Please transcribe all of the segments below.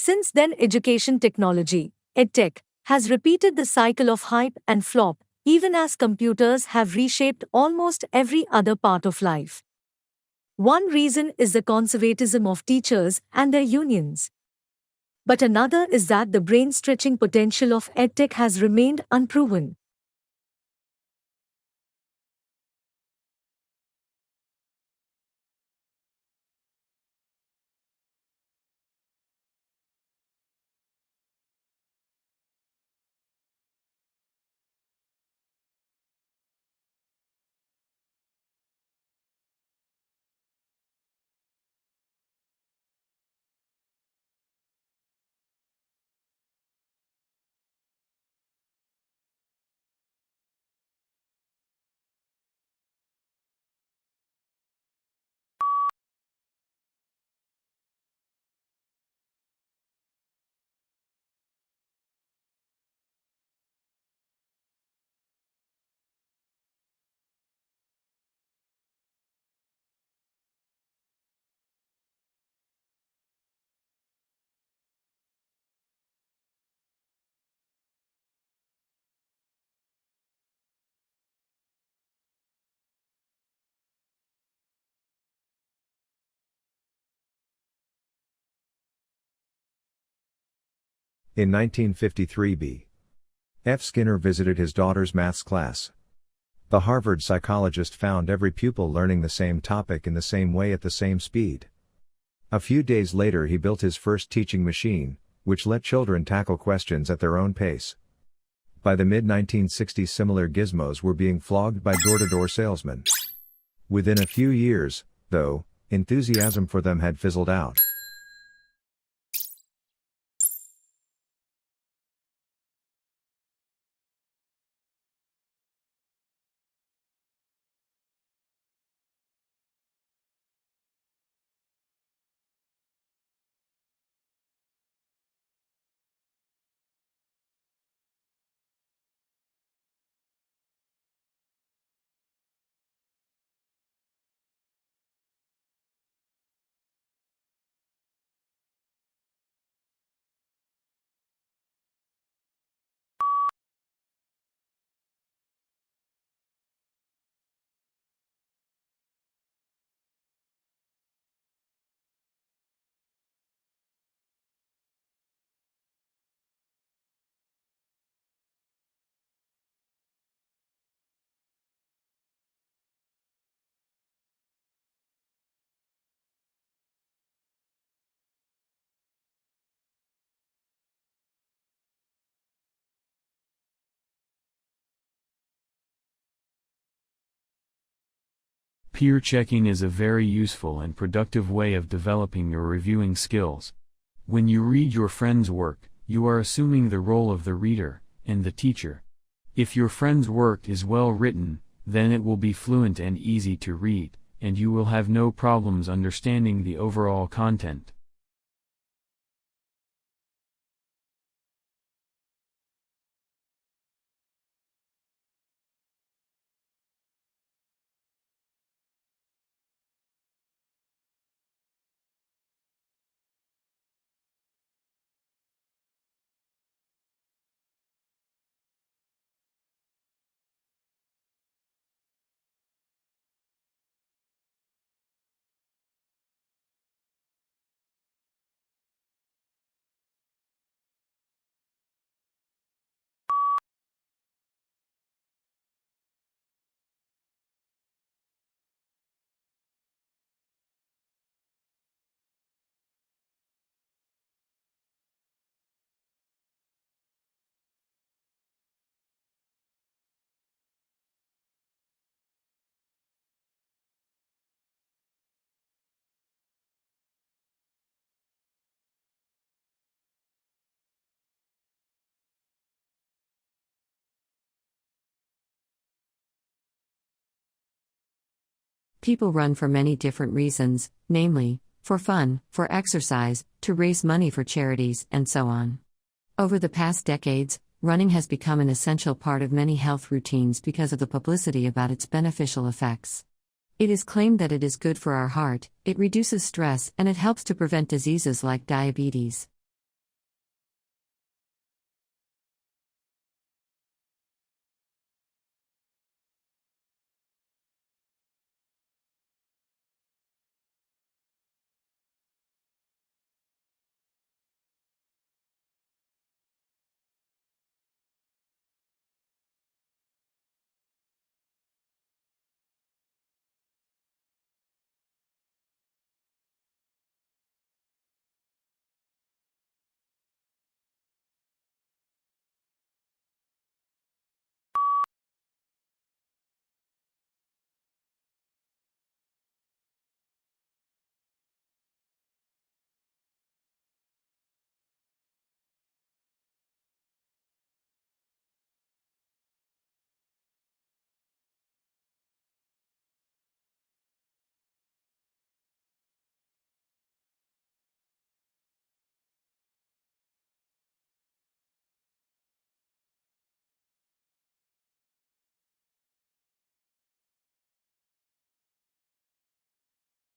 Since then, education technology, EdTech, has repeated the cycle of hype and flop, even as computers have reshaped almost every other part of life. One reason is the conservatism of teachers and their unions. But another is that the brain-stretching potential of EdTech has remained unproven. In 1953 B. F. Skinner visited his daughter's maths class. The Harvard psychologist found every pupil learning the same topic in the same way at the same speed. A few days later he built his first teaching machine, which let children tackle questions at their own pace. By the mid-1960s similar gizmos were being flogged by door-to-door salesmen. Within a few years, though, enthusiasm for them had fizzled out. Peer checking is a very useful and productive way of developing your reviewing skills. When you read your friend's work, you are assuming the role of the reader and the teacher. If your friend's work is well written, then it will be fluent and easy to read, and you will have no problems understanding the overall content. People run for many different reasons, namely, for fun, for exercise, to raise money for charities, and so on. Over the past decades, running has become an essential part of many health routines because of the publicity about its beneficial effects. It is claimed that it is good for our heart, it reduces stress, and it helps to prevent diseases like diabetes.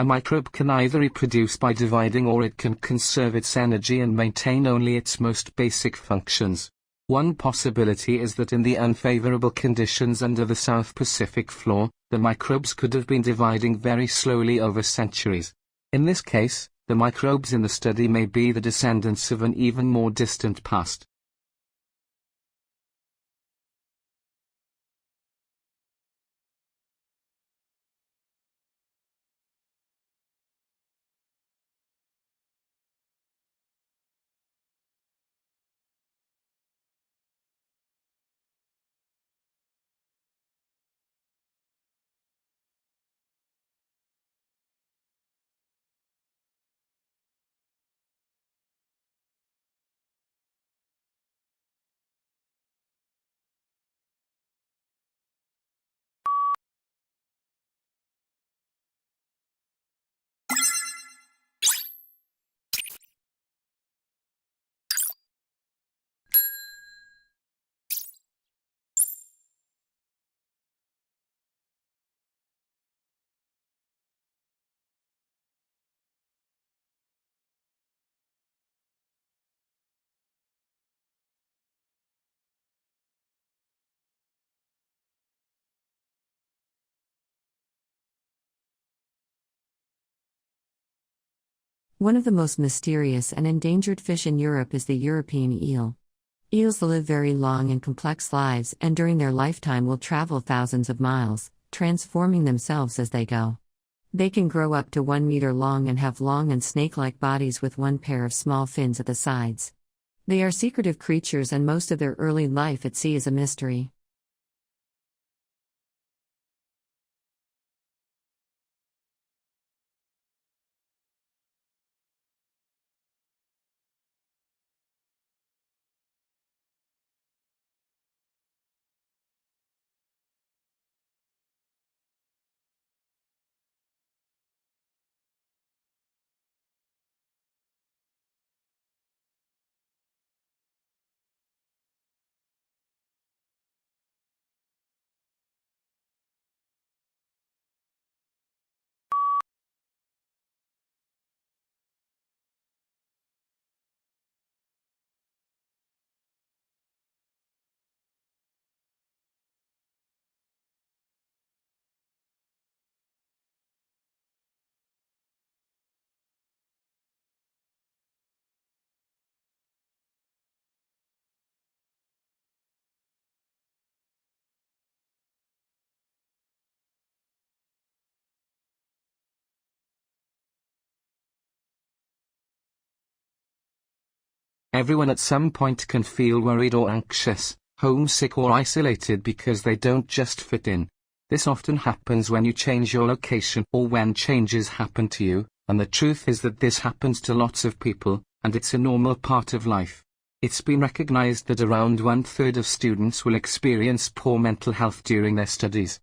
A microbe can either reproduce by dividing, or it can conserve its energy and maintain only its most basic functions. One possibility is that in the unfavorable conditions under the South Pacific floor, the microbes could have been dividing very slowly over centuries. In this case, the microbes in the study may be the descendants of an even more distant past. One of the most mysterious and endangered fish in Europe is the European eel. Eels live very long and complex lives, and during their lifetime will travel thousands of miles, transforming themselves as they go. They can grow up to 1 meter long and have long and snake-like bodies with one pair of small fins at the sides. They are secretive creatures, and most of their early life at sea is a mystery. Everyone at some point can feel worried or anxious, homesick or isolated because they don't just fit in. This often happens when you change your location or when changes happen to you, and the truth is that this happens to lots of people, and it's a normal part of life. It's been recognized that around 1/3 of students will experience poor mental health during their studies.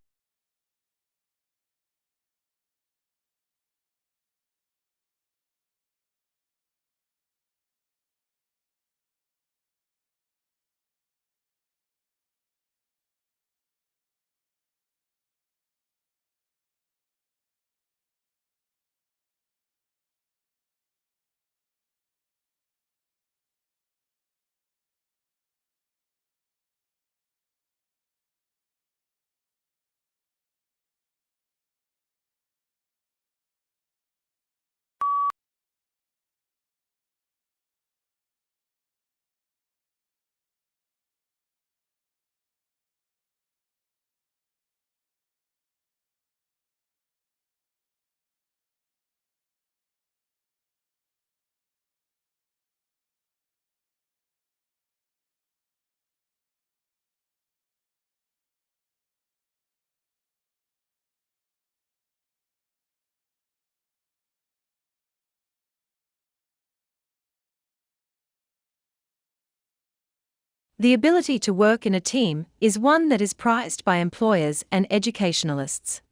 The ability to work in a team is one that is prized by employers and educationalists.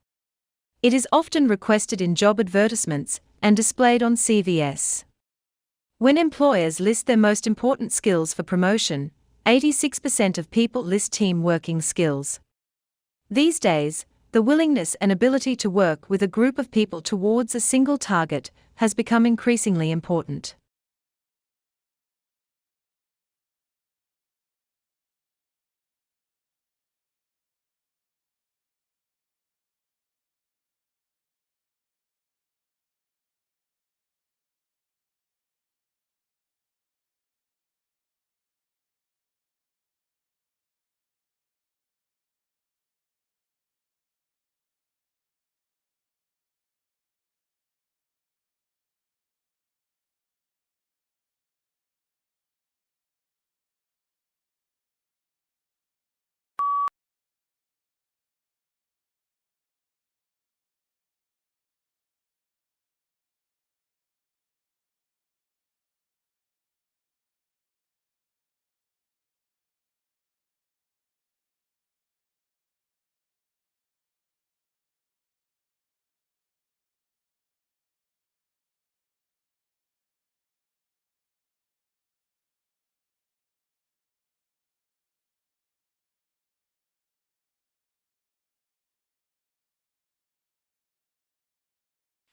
It is often requested in job advertisements and displayed on CVs. When employers list their most important skills for promotion, 86% of people list team working skills. These days, the willingness and ability to work with a group of people towards a single target has become increasingly important.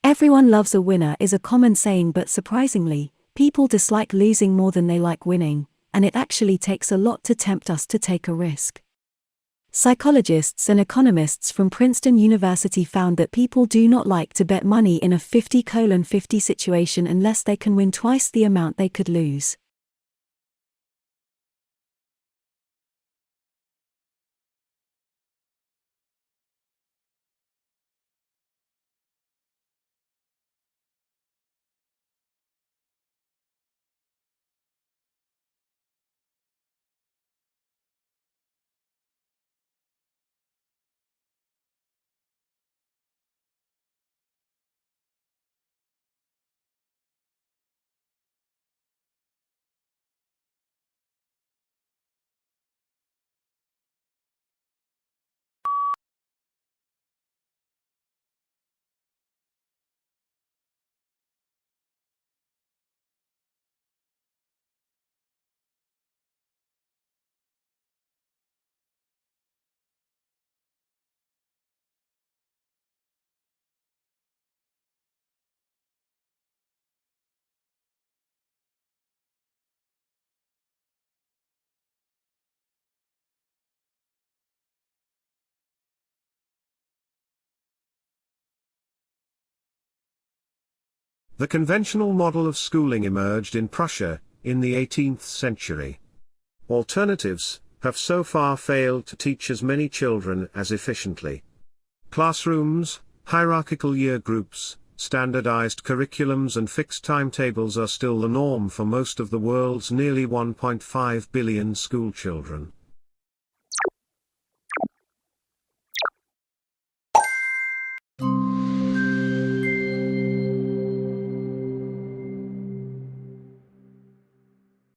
Everyone loves a winner is a common saying, but surprisingly, people dislike losing more than they like winning, and it actually takes a lot to tempt us to take a risk. Psychologists and economists from Princeton University found that people do not like to bet money in a 50-50 situation unless they can win twice the amount they could lose. The conventional model of schooling emerged in Prussia, in the 18th century. Alternatives have so far failed to teach as many children as efficiently. Classrooms, hierarchical year groups, standardized curriculums and fixed timetables are still the norm for most of the world's nearly 1.5 billion school children.